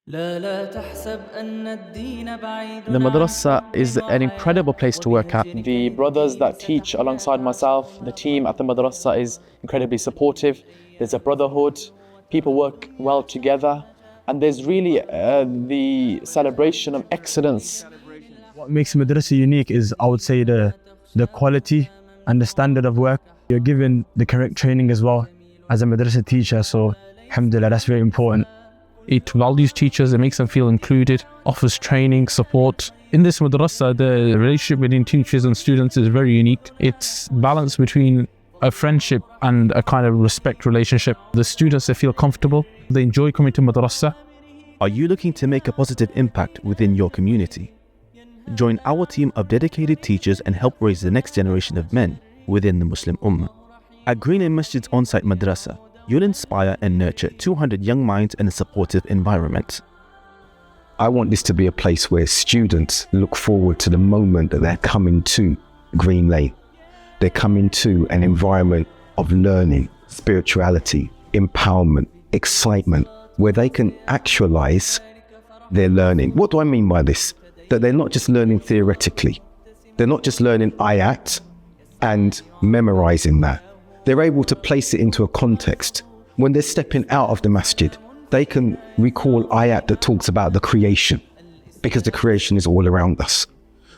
The Madrasah is an incredible place to work at. The brothers that teach alongside myself, the team at the Madrasah is incredibly supportive. There's a brotherhood, people work well together, and there's really the celebration of excellence. What makes Madrasah unique is, I would say, the quality and the standard of work. You're given the correct training as well as a Madrasah teacher, so alhamdulillah, that's very important. It values teachers, it makes them feel included, offers training, support. In this Madrasah, the relationship between teachers and students is very unique. It's balanced between a friendship and a kind of respect relationship. The students, they feel comfortable, they enjoy coming to Madrasah. Are you looking to make a positive impact within your community? Join our team of dedicated teachers and help raise the next generation of men within the Muslim Ummah. At Green Lane Masjid's on-site Madrasah, you'll inspire and nurture 200 young minds in a supportive environment. I want this to be a place where students look forward to the moment that they're coming to Green Lane. They're coming to an environment of learning, spirituality, empowerment, excitement, where they can actualize their learning. What do I mean by this? That they're not just learning theoretically. They're not just learning ayat and memorizing that. They're able to place it into a context. When they're stepping out of the masjid, they can recall ayat that talks about the creation, because the creation is all around us.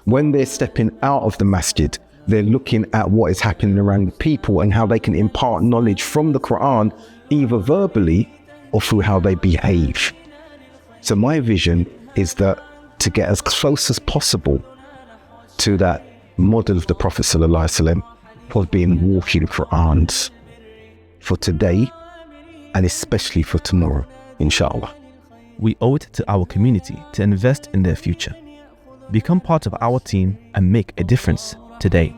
When they're stepping out of the masjid, they're looking at what is happening around the people and how they can impart knowledge from the Quran, either verbally or through how they behave. So my vision is that to get as close as possible to that model of the Prophet ﷺ, of being walking Qur'ans for today and especially for tomorrow, inshallah. We owe it to our community to invest in their future. Become part of our team and make a difference today.